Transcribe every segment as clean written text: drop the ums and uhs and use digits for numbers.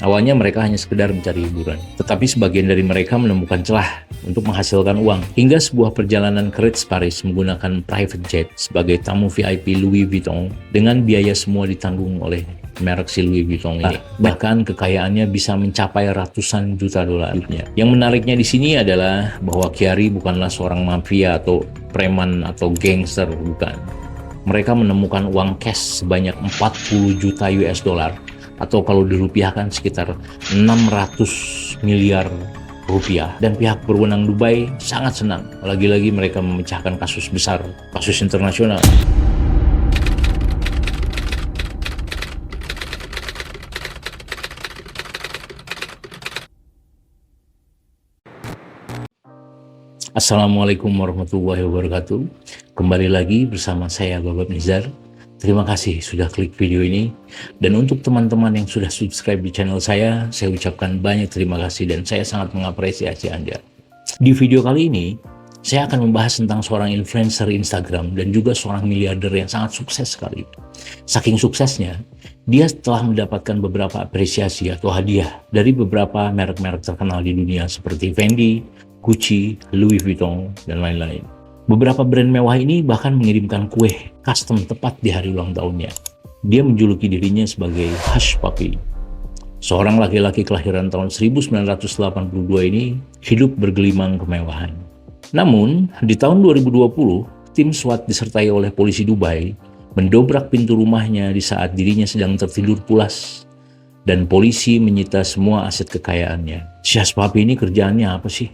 Awalnya mereka hanya sekedar mencari hiburan, tetapi sebagian dari mereka menemukan celah untuk menghasilkan uang. Hingga sebuah perjalanan ke Ritz Paris menggunakan private jet sebagai tamu VIP Louis Vuitton dengan biaya semua ditanggung oleh merek si Louis Vuitton ini. Bahkan kekayaannya bisa mencapai ratusan juta dolar. Yang menariknya di sini adalah bahwa Chiari bukanlah seorang mafia atau preman atau gangster, bukan. Mereka menemukan uang cash sebanyak 40 juta US dollar atau kalau dirupiahkan sekitar 600 miliar rupiah. Dan pihak berwenang Dubai sangat senang. Lagi-lagi mereka memecahkan kasus besar, kasus internasional. Assalamualaikum warahmatullahi wabarakatuh. Kembali lagi bersama saya Babab Nizar. Terima kasih sudah klik video ini. Dan untuk teman-teman yang sudah subscribe di channel saya ucapkan banyak terima kasih dan saya sangat mengapresiasi Anda. Di video kali ini, saya akan membahas tentang seorang influencer Instagram dan juga seorang miliarder yang sangat sukses sekali. Saking suksesnya, dia telah mendapatkan beberapa apresiasi atau hadiah dari beberapa merek-merek terkenal di dunia seperti Fendi, Gucci, Louis Vuitton, dan lain-lain. Beberapa brand mewah ini bahkan mengirimkan kue custom tepat di hari ulang tahunnya. Dia menjuluki dirinya sebagai Hush Puppy. Seorang laki-laki kelahiran tahun 1982 ini hidup bergelimang kemewahan. Namun, di tahun 2020, tim SWAT disertai oleh polisi Dubai mendobrak pintu rumahnya di saat dirinya sedang tertidur pulas. Dan polisi menyita semua aset kekayaannya. Si Hush Puppy ini kerjaannya apa sih?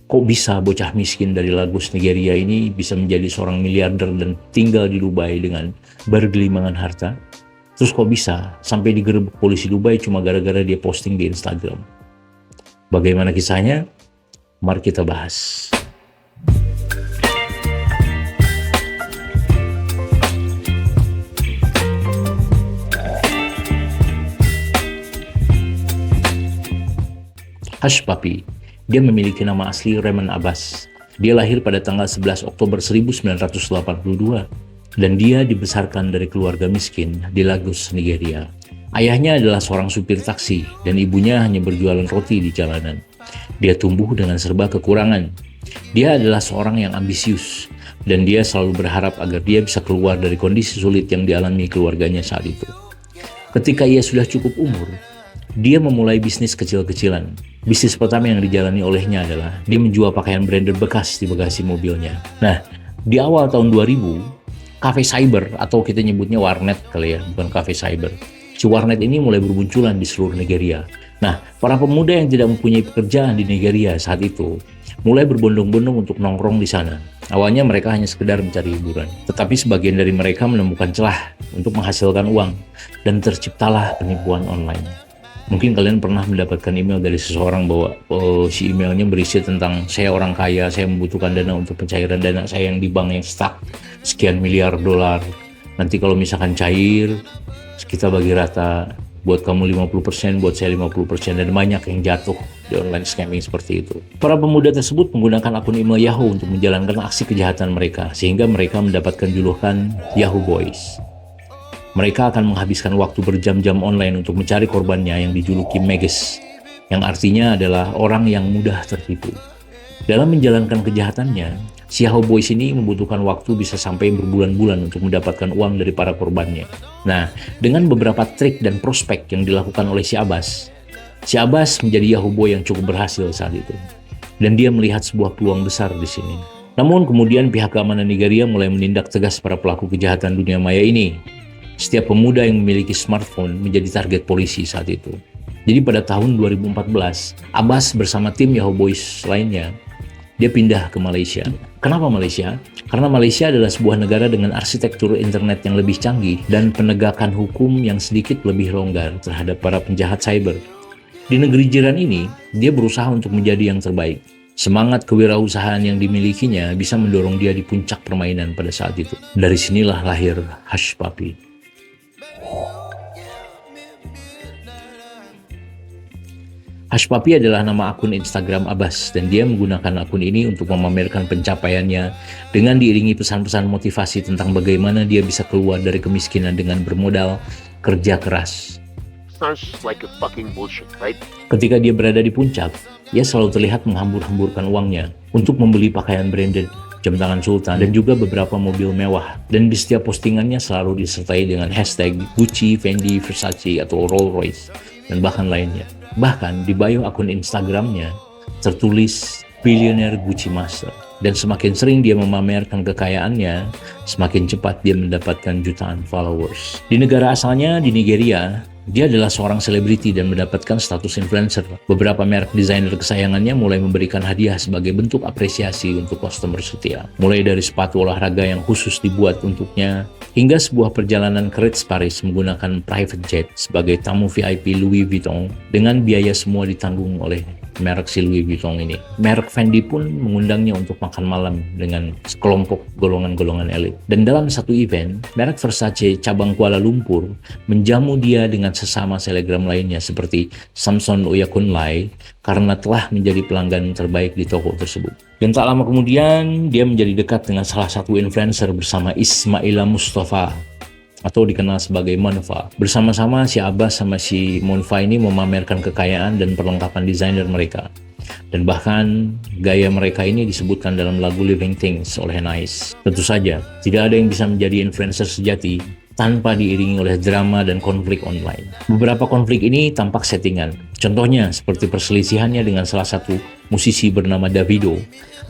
Kok bisa bocah miskin dari Lagos, Nigeria ini bisa menjadi seorang miliarder dan tinggal di Dubai dengan bergelimangan harta? Terus kok bisa sampai digerebek polisi Dubai cuma gara-gara dia posting di Instagram? Bagaimana kisahnya? Mari kita bahas. Hush Puppy. Dia memiliki nama asli Raymond Abbas. Dia lahir pada tanggal 11 Oktober 1982 dan dia dibesarkan dari keluarga miskin di Lagos, Nigeria. Ayahnya adalah seorang supir taksi dan ibunya hanya berjualan roti di jalanan. Dia tumbuh dengan serba kekurangan. Dia adalah seorang yang ambisius dan dia selalu berharap agar dia bisa keluar dari kondisi sulit yang dialami keluarganya saat itu. Ketika ia sudah cukup umur, dia memulai bisnis kecil-kecilan. Bisnis pertama yang dijalani olehnya adalah dia menjual pakaian branded bekas di bagasi mobilnya. Nah, di awal tahun 2000, kafe cyber atau kita nyebutnya warnet kali ya, bukan kafe cyber. Si warnet ini mulai bermunculan di seluruh Nigeria. Nah, para pemuda yang tidak mempunyai pekerjaan di Nigeria saat itu mulai berbondong-bondong untuk nongkrong di sana. Awalnya mereka hanya sekedar mencari hiburan, tetapi sebagian dari mereka menemukan celah untuk menghasilkan uang dan terciptalah penipuan online. Mungkin kalian pernah mendapatkan email dari seseorang bahwa si emailnya berisi tentang saya orang kaya, saya membutuhkan dana untuk pencairan dana saya yang di bank yang stuck sekian miliar dolar. Nanti kalau misalkan cair, kita bagi rata, buat kamu 50%, buat saya 50%, dan banyak yang jatuh di online scamming seperti itu. Para pemuda tersebut menggunakan akun email Yahoo untuk menjalankan aksi kejahatan mereka, sehingga mereka mendapatkan julukan Yahoo Boys. Mereka akan menghabiskan waktu berjam-jam online untuk mencari korbannya yang dijuluki Magus, yang artinya adalah orang yang mudah tertipu. Dalam menjalankan kejahatannya, si Yahoo Boys ini membutuhkan waktu bisa sampai berbulan-bulan untuk mendapatkan uang dari para korbannya. Nah, dengan beberapa trik dan prospek yang dilakukan oleh si Abbas menjadi Yahoo Boy yang cukup berhasil saat itu. Dan dia melihat sebuah peluang besar di sini. Namun kemudian pihak keamanan Nigeria mulai menindak tegas para pelaku kejahatan dunia maya ini. Setiap pemuda yang memiliki smartphone menjadi target polisi saat itu. Jadi pada tahun 2014, Abbas bersama tim Yahoo Boys lainnya, dia pindah ke Malaysia. Kenapa Malaysia? Karena Malaysia adalah sebuah negara dengan arsitektur internet yang lebih canggih dan penegakan hukum yang sedikit lebih longgar terhadap para penjahat cyber. Di negeri jiran ini, dia berusaha untuk menjadi yang terbaik. Semangat kewirausahaan yang dimilikinya bisa mendorong dia di puncak permainan pada saat itu. Dari sinilah lahir Hush Puppy. Hush Puppy adalah nama akun Instagram Abbas dan dia menggunakan akun ini untuk memamerkan pencapaiannya dengan diiringi pesan-pesan motivasi tentang bagaimana dia bisa keluar dari kemiskinan dengan bermodal kerja keras. sounds like a fucking bullshit, right? Ketika dia berada di puncak, ia selalu terlihat menghambur-hamburkan uangnya untuk membeli pakaian branded, jam tangan sultan, dan juga beberapa mobil mewah. Dan di setiap postingannya selalu disertai dengan hashtag Gucci, Fendi, Versace, atau Rolls Royce, dan bahkan lainnya. Bahkan di bio akun Instagramnya tertulis Billionaire Gucci Master. Dan semakin sering dia memamerkan kekayaannya, semakin cepat dia mendapatkan jutaan followers. Di negara asalnya, di Nigeria, dia adalah seorang selebriti dan mendapatkan status influencer. Beberapa merek desainer kesayangannya mulai memberikan hadiah sebagai bentuk apresiasi untuk customer setia. Mulai dari sepatu olahraga yang khusus dibuat untuknya, hingga sebuah perjalanan ke Ritz Paris menggunakan private jet sebagai tamu VIP Louis Vuitton dengan biaya semua ditanggung oleh merek si Louis Vuitton ini. Merek Fendi pun mengundangnya untuk makan malam dengan sekelompok golongan-golongan elit. Dan dalam satu event, merek Versace cabang Kuala Lumpur menjamu dia dengan sesama selebgram lainnya seperti Samson Oyakunlai karena telah menjadi pelanggan terbaik di toko tersebut. Dan tak lama kemudian, dia menjadi dekat dengan salah satu influencer bersama Ismaila Mustafa atau dikenal sebagai Monfa. Bersama-sama si Abbas sama si Monfa ini memamerkan kekayaan dan perlengkapan desainer mereka. Dan bahkan gaya mereka ini disebutkan dalam lagu Living Things oleh Nice. Tentu saja, tidak ada yang bisa menjadi influencer sejati tanpa diiringi oleh drama dan konflik online. Beberapa konflik ini tampak settingan. Contohnya seperti perselisihannya dengan salah satu musisi bernama Davido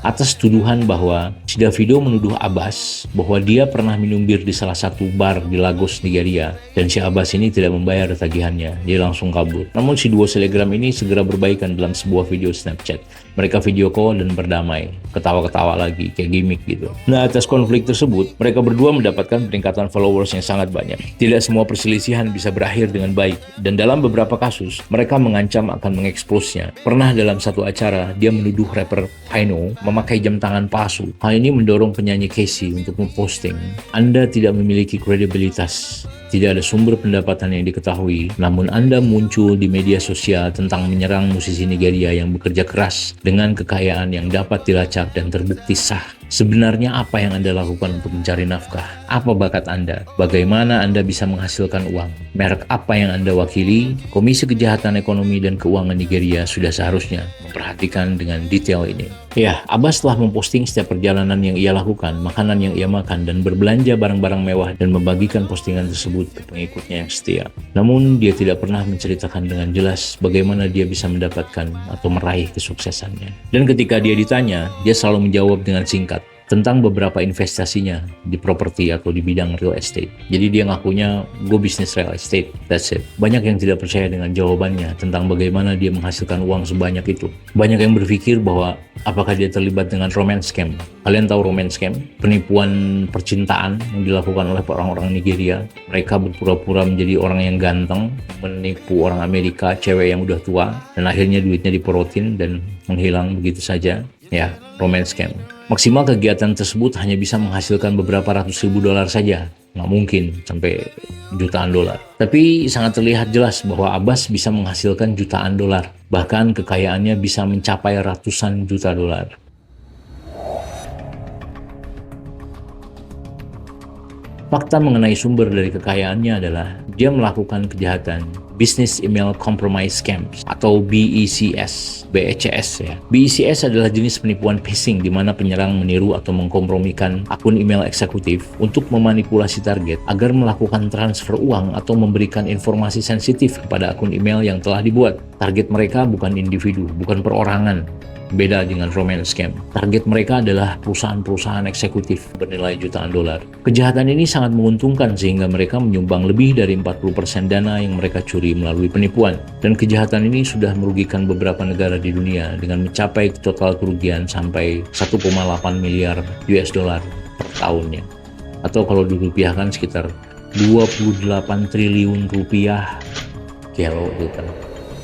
atas tuduhan bahwa si Davido menuduh Abbas bahwa dia pernah minum bir di salah satu bar di Lagos, Nigeria, dan si Abbas ini tidak membayar tagihannya. Dia langsung kabur. Namun si duo selebgram ini segera berbaikan dalam sebuah video Snapchat. Mereka video call dan berdamai, ketawa-ketawa lagi, kayak gimmick gitu. Nah, atas konflik tersebut, mereka berdua mendapatkan peningkatan followers yang sangat banyak. Tidak semua perselisihan bisa berakhir dengan baik, dan dalam beberapa kasus, mereka mengancam akan mengeksposnya. Pernah dalam satu acara, dia menuduh rapper Pino memakai jam tangan palsu. Hal ini mendorong penyanyi Casey untuk memposting, "Anda tidak memiliki kredibilitas. Tidak ada sumber pendapatan yang diketahui, namun Anda muncul di media sosial tentang menyerang musisi Nigeria yang bekerja keras dengan kekayaan yang dapat dilacak dan terbukti sah. Sebenarnya apa yang Anda lakukan untuk mencari nafkah? Apa bakat Anda? Bagaimana Anda bisa menghasilkan uang? Merek apa yang Anda wakili? Komisi Kejahatan Ekonomi dan Keuangan Nigeria sudah seharusnya memperhatikan dengan detail ini." Ya, Abbas telah memposting setiap perjalanan yang ia lakukan, makanan yang ia makan, dan berbelanja barang-barang mewah dan membagikan postingan tersebut ke pengikutnya yang setia. Namun, dia tidak pernah menceritakan dengan jelas bagaimana dia bisa mendapatkan atau meraih kesuksesannya. Dan ketika dia ditanya, dia selalu menjawab dengan singkat tentang beberapa investasinya di properti atau di bidang real estate. Jadi dia ngakunya, "Gue bisnis real estate, that's it." Banyak yang tidak percaya dengan jawabannya tentang bagaimana dia menghasilkan uang sebanyak itu. Banyak yang berpikir bahwa apakah dia terlibat dengan romance scam. Kalian tahu romance scam? Penipuan percintaan yang dilakukan oleh orang-orang Nigeria. Mereka berpura-pura menjadi orang yang ganteng, menipu orang Amerika, cewek yang udah tua, dan akhirnya duitnya diporotin dan menghilang begitu saja. Ya, romance scam. Maksimal kegiatan tersebut hanya bisa menghasilkan beberapa ratus ribu dolar saja. Nggak mungkin sampai jutaan dolar. Tapi sangat terlihat jelas bahwa Abbas bisa menghasilkan jutaan dolar. Bahkan kekayaannya bisa mencapai ratusan juta dolar. Fakta mengenai sumber dari kekayaannya adalah dia melakukan kejahatan Business Email Compromise Scams atau BECS, ya. BECS adalah jenis penipuan phishing di mana penyerang meniru atau mengkompromikan akun email eksekutif untuk memanipulasi target agar melakukan transfer uang atau memberikan informasi sensitif kepada akun email yang telah dibuat. Target mereka bukan individu, bukan perorangan. Beda dengan romance scam. Target mereka adalah perusahaan-perusahaan eksekutif bernilai jutaan dolar. Kejahatan ini sangat menguntungkan sehingga mereka menyumbang lebih dari 40% dana yang mereka curi melalui penipuan. Dan kejahatan ini sudah merugikan beberapa negara di dunia dengan mencapai total kerugian sampai 1,8 miliar US dollar per tahunnya. Atau kalau dirupiahkan sekitar 28 triliun rupiah. Gelo gitu.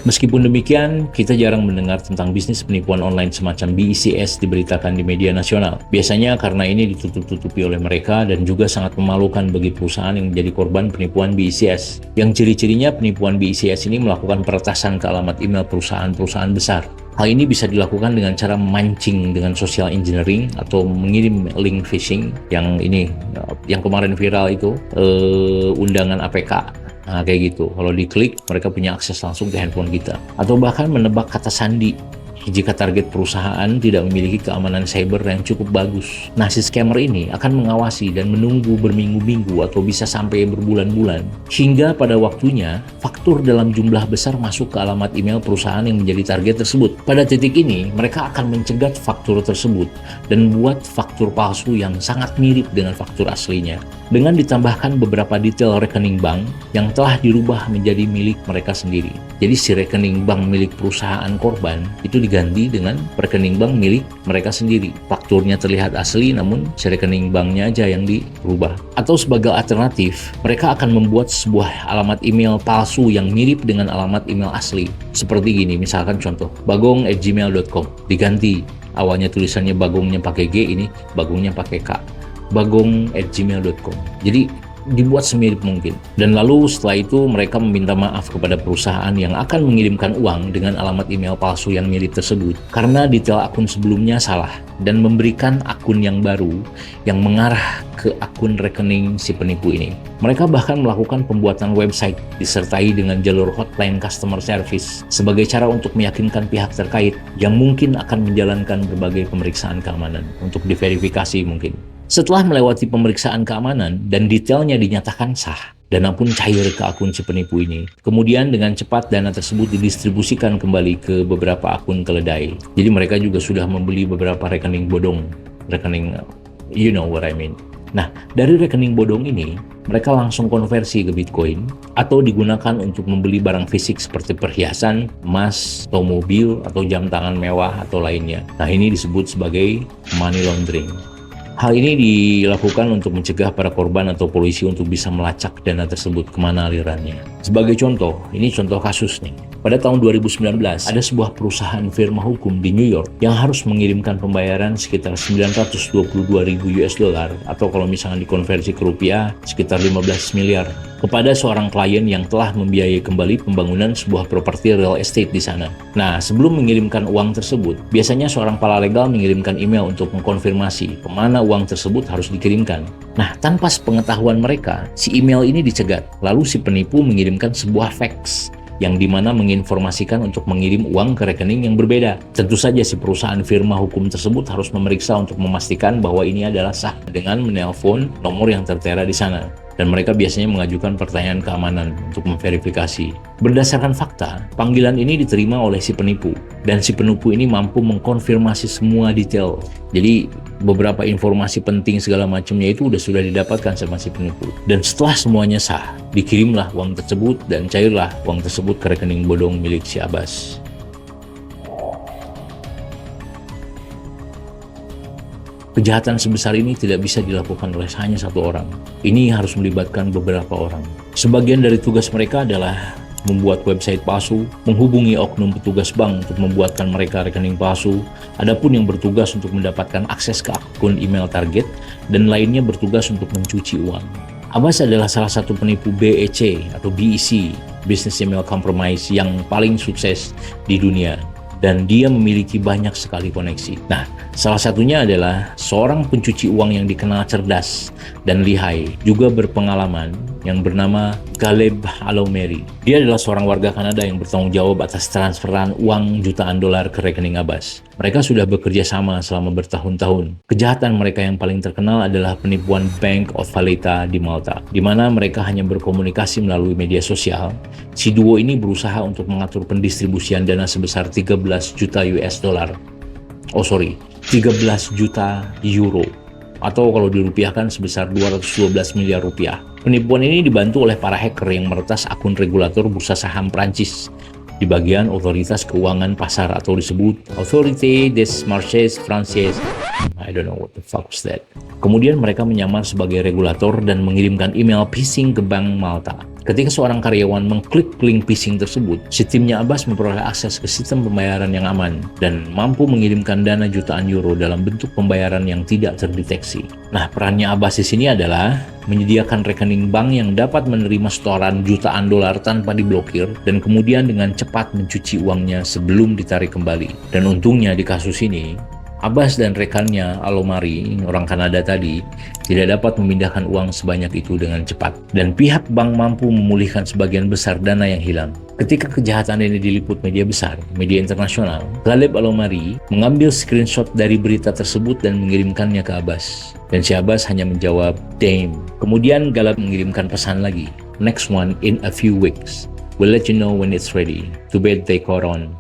Meskipun demikian, kita jarang mendengar tentang bisnis penipuan online semacam BECS diberitakan di media nasional. Biasanya karena ini ditutup-tutupi oleh mereka dan juga sangat memalukan bagi perusahaan yang menjadi korban penipuan BECS. Yang ciri-cirinya penipuan BECS ini melakukan peretasan ke alamat email perusahaan-perusahaan besar. Hal ini bisa dilakukan dengan cara memancing dengan social engineering atau mengirim link phishing yang kemarin viral itu, undangan APK. Nah, kayak gitu. Kalau diklik, mereka punya akses langsung ke handphone kita. Atau bahkan menebak kata sandi jika target perusahaan tidak memiliki keamanan cyber yang cukup bagus. Nah, si scammer ini akan mengawasi dan menunggu berminggu-minggu atau bisa sampai berbulan-bulan hingga pada waktunya faktur dalam jumlah besar masuk ke alamat email perusahaan yang menjadi target tersebut. Pada titik ini, mereka akan mencegat faktur tersebut dan buat faktur palsu yang sangat mirip dengan faktur aslinya. Dengan ditambahkan beberapa detail rekening bank yang telah dirubah menjadi milik mereka sendiri. Jadi si rekening bank milik perusahaan korban itu diganti dengan rekening bank milik mereka sendiri. Fakturnya terlihat asli namun si rekening banknya aja yang dirubah. Atau sebagai alternatif, mereka akan membuat sebuah alamat email palsu yang mirip dengan alamat email asli. Seperti gini, misalkan contoh, bagong@gmail.com diganti. Awalnya tulisannya bagongnya pakai G, ini bagongnya pakai K. bagong@gmail.com. Jadi dibuat semirip mungkin. Dan lalu setelah itu mereka meminta maaf kepada perusahaan yang akan mengirimkan uang dengan alamat email palsu yang mirip tersebut karena detail akun sebelumnya salah dan memberikan akun yang baru yang mengarah ke akun rekening si penipu ini. Mereka bahkan melakukan pembuatan website disertai dengan jalur hotline customer service sebagai cara untuk meyakinkan pihak terkait yang mungkin akan menjalankan berbagai pemeriksaan keamanan untuk diverifikasi mungkin. Setelah melewati pemeriksaan keamanan dan detailnya dinyatakan sah, dana pun cair ke akun si penipu ini. Kemudian dengan cepat dana tersebut didistribusikan kembali ke beberapa akun keledai. Jadi mereka juga sudah membeli beberapa rekening bodong, rekening you know what I mean. Nah, dari rekening bodong ini, mereka langsung konversi ke Bitcoin atau digunakan untuk membeli barang fisik seperti perhiasan, emas, atau mobil, atau jam tangan mewah, atau lainnya. Nah, ini disebut sebagai money laundering. Hal ini dilakukan untuk mencegah para korban atau polisi untuk bisa melacak dana tersebut kemana alirannya. Sebagai contoh, ini contoh kasus nih. Pada tahun 2019, ada sebuah perusahaan firma hukum di New York yang harus mengirimkan pembayaran sekitar 922.000 US dollar atau kalau misalnya dikonversi ke rupiah sekitar 15 miliar kepada seorang klien yang telah membiayai kembali pembangunan sebuah properti real estate di sana. Nah, sebelum mengirimkan uang tersebut, biasanya seorang paralegal mengirimkan email untuk mengkonfirmasi kemana uang tersebut harus dikirimkan. Nah, tanpa sepengetahuan mereka, si email ini dicegat. Lalu si penipu mengirimkan sebuah fax yang dimana menginformasikan untuk mengirim uang ke rekening yang berbeda. Tentu saja si perusahaan firma hukum tersebut harus memeriksa untuk memastikan bahwa ini adalah sah dengan menelpon nomor yang tertera di sana. Dan mereka biasanya mengajukan pertanyaan keamanan untuk memverifikasi. Berdasarkan fakta, panggilan ini diterima oleh si penipu. Dan si penipu ini mampu mengkonfirmasi semua detail. Jadi beberapa informasi penting segala macamnya itu sudah didapatkan sama si penipu. Dan setelah semuanya sah, dikirimlah uang tersebut dan cairlah uang tersebut ke rekening bodong milik si Abbas. Kejahatan sebesar ini tidak bisa dilakukan oleh hanya satu orang. Ini harus melibatkan beberapa orang. Sebagian dari tugas mereka adalah membuat website palsu, menghubungi oknum petugas bank untuk membuatkan mereka rekening palsu, adapun yang bertugas untuk mendapatkan akses ke akun email target, dan lainnya bertugas untuk mencuci uang. Abbas adalah salah satu penipu BEC atau BEC, Business Email Compromise, yang paling sukses di dunia. Dan dia memiliki banyak sekali koneksi. Nah, salah satunya adalah seorang pencuci uang yang dikenal cerdas dan lihai, juga berpengalaman, yang bernama Caleb Alomeri. Dia adalah seorang warga Kanada yang bertanggung jawab atas transferan uang jutaan dolar ke rekening Abbas. Mereka sudah bekerja sama selama bertahun-tahun. Kejahatan mereka yang paling terkenal adalah penipuan Bank of Valletta di Malta, di mana mereka hanya berkomunikasi melalui media sosial. Si duo ini berusaha untuk mengatur pendistribusian dana sebesar 13 juta US dollar. 13 juta euro. Atau kalau dirupiahkan sebesar 212 miliar rupiah. Penipuan ini dibantu oleh para hacker yang meretas akun regulator bursa saham Prancis di bagian otoritas keuangan pasar atau disebut Autorité des Marchés Français. I don't know what the fuck was that. Kemudian mereka menyamar sebagai regulator dan mengirimkan email phishing ke Bank Malta. Ketika seorang karyawan mengklik link phishing tersebut, si timnya Abbas memperoleh akses ke sistem pembayaran yang aman dan mampu mengirimkan dana jutaan euro dalam bentuk pembayaran yang tidak terdeteksi. Nah, perannya Abbas di sini adalah menyediakan rekening bank yang dapat menerima setoran jutaan dolar tanpa diblokir dan kemudian dengan cepat mencuci uangnya sebelum ditarik kembali. Dan untungnya di kasus ini, Abbas dan rekannya Alomari, orang Kanada tadi, tidak dapat memindahkan uang sebanyak itu dengan cepat. Dan pihak bank mampu memulihkan sebagian besar dana yang hilang. Ketika kejahatan ini diliput media besar, media internasional, Ghaleb Alomari mengambil screenshot dari berita tersebut dan mengirimkannya ke Abbas. Dan si Abbas hanya menjawab, "Damn." Kemudian Ghaleb mengirimkan pesan lagi, "Next one in a few weeks. We'll let you know when it's ready. Too bad they caught on.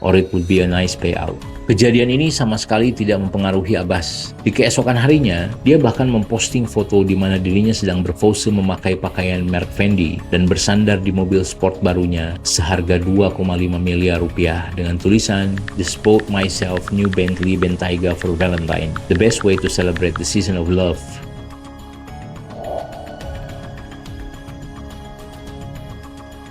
Or it would be a nice payout." Kejadian ini sama sekali tidak mempengaruhi Abbas. Di keesokan harinya, dia bahkan memposting foto di mana dirinya sedang berpose memakai pakaian merek Fendi dan bersandar di mobil sport barunya seharga 2,5 miliar rupiah dengan tulisan, "Just bought myself new Bentley Bentayga for Valentine. The best way to celebrate the season of love."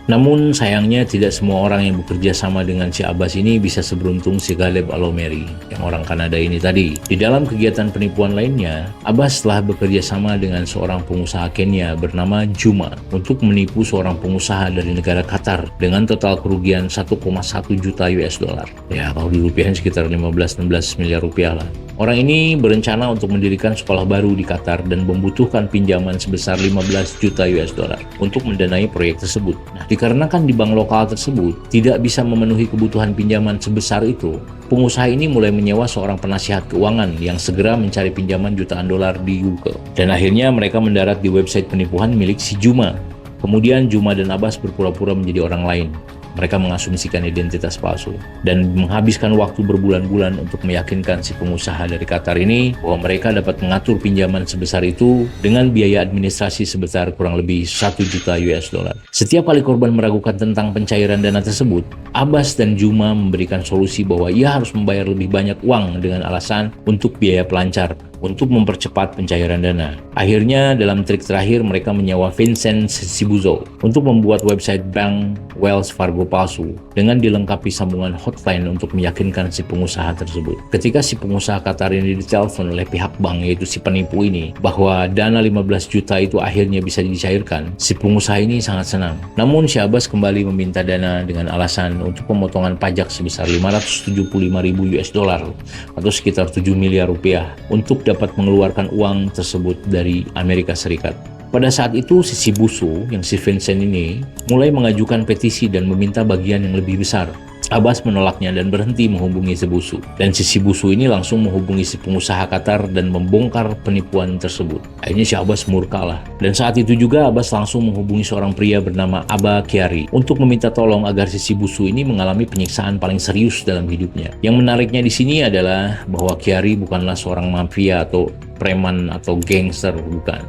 Namun sayangnya tidak semua orang yang bekerja sama dengan si Abbas ini bisa seberuntung si Ghaleb Alomari, yang orang Kanada ini tadi. Di dalam kegiatan penipuan lainnya, Abbas telah bekerja sama dengan seorang pengusaha Kenya bernama Juma untuk menipu seorang pengusaha dari negara Qatar dengan total kerugian 1,1 juta US dollar. Ya, kalau dirupiahin sekitar 15-16 miliar rupiah lah. Orang ini berencana untuk mendirikan sekolah baru di Qatar dan membutuhkan pinjaman sebesar 15 juta US dollar untuk mendanai proyek tersebut. Nah, dikarenakan di bank lokal tersebut tidak bisa memenuhi kebutuhan pinjaman sebesar itu, pengusaha ini mulai menyewa seorang penasihat keuangan yang segera mencari pinjaman jutaan dolar di Google. Dan akhirnya mereka mendarat di website penipuan milik si Juma. Kemudian Juma dan Abbas berpura-pura menjadi orang lain. Mereka mengasumsikan identitas palsu dan menghabiskan waktu berbulan-bulan untuk meyakinkan si pengusaha dari Qatar ini bahwa mereka dapat mengatur pinjaman sebesar itu dengan biaya administrasi sebesar kurang lebih 1 juta US dollar. Setiap kali korban meragukan tentang pencairan dana tersebut, Abbas dan Juma memberikan solusi bahwa ia harus membayar lebih banyak uang dengan alasan untuk biaya pelancar untuk mempercepat pencairan dana. Akhirnya dalam trik terakhir mereka menyewa Vincent Sibuzo untuk membuat website bank Wells Fargo palsu dengan dilengkapi sambungan hotline untuk meyakinkan si pengusaha tersebut. Ketika si pengusaha Qatar ini ditelepon oleh pihak bank, yaitu si penipu ini, bahwa dana 15 juta itu akhirnya bisa dicairkan, si pengusaha ini sangat senang. Namun si Abbas kembali meminta dana dengan alasan untuk pemotongan pajak sebesar 575.000 US dollar atau sekitar 7 miliar rupiah untuk dapat mengeluarkan uang tersebut dari Amerika Serikat. Pada saat itu si Sibuso, yang si Vincent ini, mulai mengajukan petisi dan meminta bagian yang lebih besar. Abbas menolaknya dan berhenti menghubungi Sibuso. Dan si Sibuso ini langsung menghubungi si pengusaha Qatar dan membongkar penipuan tersebut. Akhirnya si Abbas murka lah. Dan saat itu juga Abbas langsung menghubungi seorang pria bernama Abba Kyari untuk meminta tolong agar si Sibuso ini mengalami penyiksaan paling serius dalam hidupnya. Yang menariknya di sini adalah bahwa Kyari bukanlah seorang mafia atau preman atau gangster, bukan.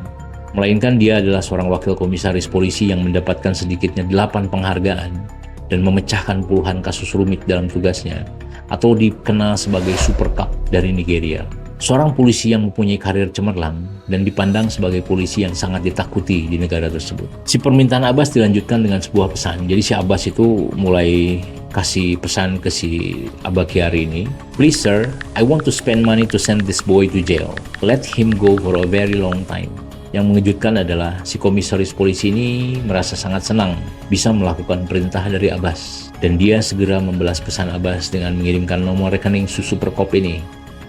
Melainkan dia adalah seorang wakil komisaris polisi yang mendapatkan sedikitnya 8 penghargaan dan memecahkan puluhan kasus rumit dalam tugasnya, atau dikenal sebagai Super Cop dari Nigeria. Seorang polisi yang mempunyai karir cemerlang dan dipandang sebagai polisi yang sangat ditakuti di negara tersebut. Si permintaan Abbas dilanjutkan dengan sebuah pesan. Jadi si Abbas itu mulai kasih pesan ke si Abba Kyari ini, "Please sir, I want to spend money to send this boy to jail. Let him go for a very long time." Yang mengejutkan adalah si komisaris polisi ini merasa sangat senang bisa melakukan perintah dari Abbas. Dan dia segera membalas pesan Abbas dengan mengirimkan nomor rekening si Super Cop ini.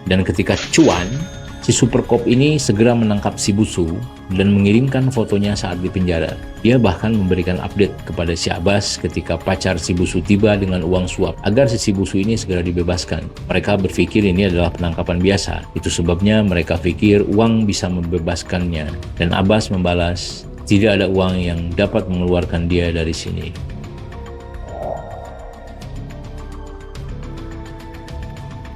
Dan ketika cuan, si Super Cop ini segera menangkap si Busu dan mengirimkan fotonya saat di penjara. Dia bahkan memberikan update kepada si Abbas ketika pacar si Busu tiba dengan uang suap agar si Busu ini segera dibebaskan. Mereka berpikir ini adalah penangkapan biasa. Itu sebabnya mereka pikir uang bisa membebaskannya. Dan Abbas membalas, "Tidak ada uang yang dapat mengeluarkan dia dari sini."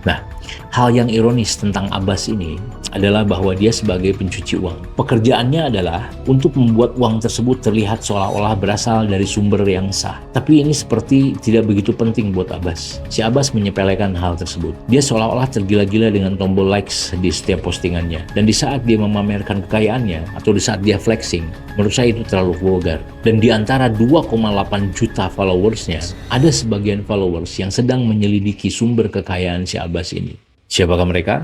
Nah, hal yang ironis tentang Abbas ini adalah bahwa dia sebagai pencuci uang. Pekerjaannya adalah untuk membuat uang tersebut terlihat seolah-olah berasal dari sumber yang sah. Tapi ini seperti tidak begitu penting buat Abbas. Si Abbas menyepelekan hal tersebut. Dia seolah-olah tergila-gila dengan tombol likes di setiap postingannya. Dan di saat dia memamerkan kekayaannya atau di saat dia flexing, menurut saya itu terlalu vulgar. Dan di antara 2,8 juta followersnya, ada sebagian followers yang sedang menyelidiki sumber kekayaan si Abbas ini. Siapakah mereka?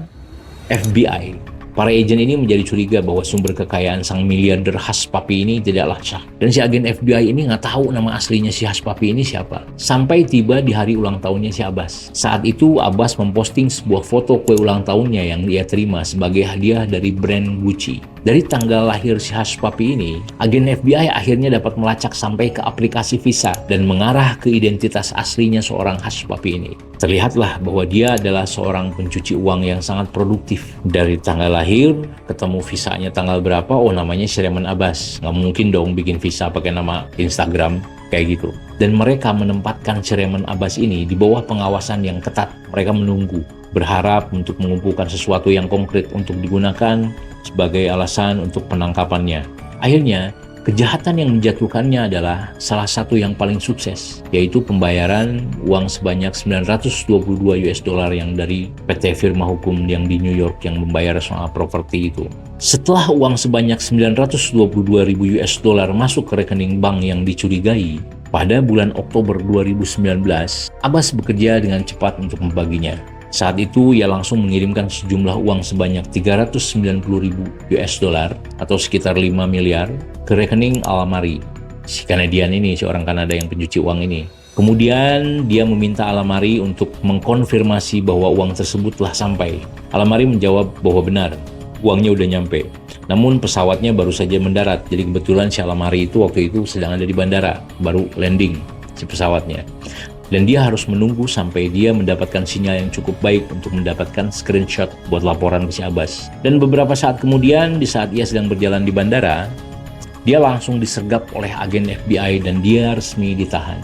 FBI, Para agen ini menjadi curiga bahwa sumber kekayaan sang miliarder Hushpuppi ini tidaklah sah. Dan si agen FBI ini nggak tahu nama aslinya si Hushpuppi ini siapa. Sampai tiba di hari ulang tahunnya si Abbas. Saat itu Abbas memposting sebuah foto kue ulang tahunnya yang dia terima sebagai hadiah dari brand Gucci. Dari tanggal lahir si Hushpuppi ini, agen FBI akhirnya dapat melacak sampai ke aplikasi Visa dan mengarah ke identitas aslinya seorang Hushpuppi ini. Terlihatlah bahwa dia adalah seorang pencuci uang yang sangat produktif. Dari tanggal lahir, ketemu visanya tanggal berapa, oh namanya si Raymond Abbas. Nggak mungkin dong bikin visa pakai nama Instagram, kayak gitu. Dan mereka menempatkan si Raymond Abbas ini di bawah pengawasan yang ketat. Mereka menunggu, berharap untuk mengumpulkan sesuatu yang konkret untuk digunakan sebagai alasan untuk penangkapannya. Akhirnya, kejahatan yang menjatuhkannya adalah salah satu yang paling sukses, yaitu pembayaran uang sebanyak 922 US dollar yang dari PT firma hukum yang di New York yang membayar soal properti itu. Setelah uang sebanyak 922 ribu US dollar masuk ke rekening bank yang dicurigai, pada bulan Oktober 2019, Abbas bekerja dengan cepat untuk membaginya. Saat itu, ia langsung mengirimkan sejumlah uang sebanyak 390 ribu US dollar atau sekitar 5 miliar ke rekening Alamari. Si Kanadian ini, si orang Kanada yang pencuci uang ini. Kemudian, dia meminta Alamari untuk mengkonfirmasi bahwa uang tersebut telah sampai. Alamari menjawab bahwa benar, uangnya udah nyampe. Namun pesawatnya baru saja mendarat, jadi kebetulan si Alamari itu waktu itu sedang ada di bandara, baru landing si pesawatnya. Dan dia harus menunggu sampai dia mendapatkan sinyal yang cukup baik untuk mendapatkan screenshot buat laporan ke si Abbas. Dan beberapa saat kemudian, di saat ia sedang berjalan di bandara, dia langsung disergap oleh agen FBI dan dia resmi ditahan.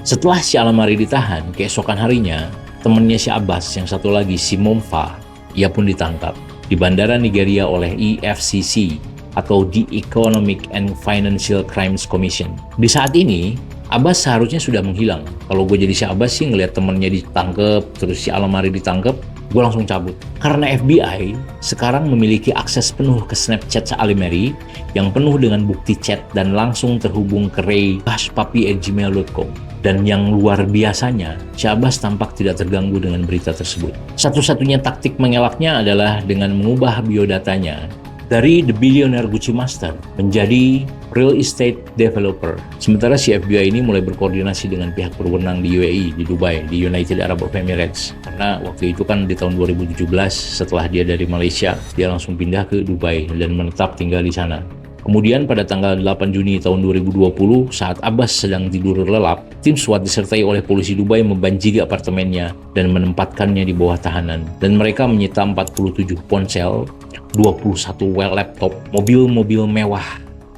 Setelah si Alamari ditahan, keesokan harinya, temannya si Abbas yang satu lagi, si Momfa, ia pun ditangkap di bandara Nigeria oleh EFCC atau The Economic and Financial Crimes Commission. Di saat ini, Abbas seharusnya sudah menghilang. Kalau gue jadi si Abbas sih ngeliat temennya ditangkep, terus si Alamari ditangkep, gue langsung cabut. Karena FBI sekarang memiliki akses penuh ke Snapchat Alamari yang penuh dengan bukti chat dan langsung terhubung ke ray.hushpuppi@gmail.com. Dan yang luar biasanya, si Abbas tampak tidak terganggu dengan berita tersebut. Satu-satunya taktik mengelaknya adalah dengan mengubah biodatanya dari The Billionaire Gucci Master menjadi Real Estate Developer. Sementara si FBI ini mulai berkoordinasi dengan pihak berwenang di UAE, di Dubai, di United Arab Emirates. Karena waktu itu kan di tahun 2017 setelah dia dari Malaysia, dia langsung pindah ke Dubai dan menetap tinggal di sana. Kemudian pada tanggal 8 Juni tahun 2020, saat Abbas sedang tidur lelap, tim SWAT disertai oleh polisi Dubai membanjiri apartemennya dan menempatkannya di bawah tahanan. Dan mereka menyita 47 ponsel, 21 well laptop, mobil-mobil mewah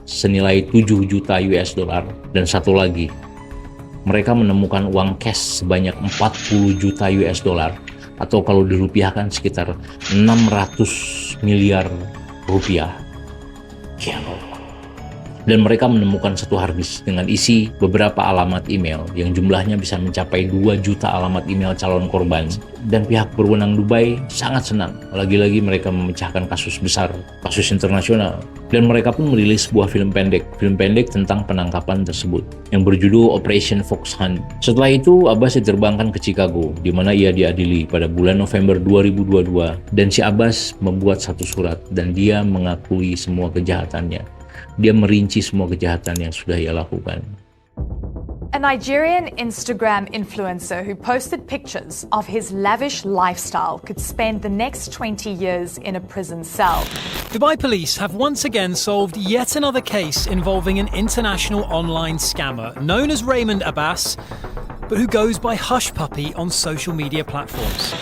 senilai 7 juta US dollar, dan satu lagi, mereka menemukan uang cash sebanyak 40 juta US dollar atau kalau dirupiahkan sekitar 600 miliar rupiah. Ya Allah. Dan mereka menemukan satu harddisk dengan isi beberapa alamat email yang jumlahnya bisa mencapai 2 juta alamat email calon korban. Dan pihak berwenang Dubai sangat senang. Lagi-lagi mereka memecahkan kasus besar, kasus internasional. Dan mereka pun merilis sebuah film pendek tentang penangkapan tersebut yang berjudul Operation Fox Hunt. Setelah itu, Abbas diterbangkan ke Chicago, di mana ia diadili pada bulan November 2022. Dan si Abbas membuat satu surat dan dia mengakui semua kejahatannya. Dia merinci semua kejahatan yang sudah ia lakukan. A Nigerian Instagram influencer who posted pictures of his lavish lifestyle could spend the next 20 years in a prison cell. Dubai police have once again solved yet another case involving an international online scammer known as Raymond Abbas, but who goes by Hushpuppi on social media platforms.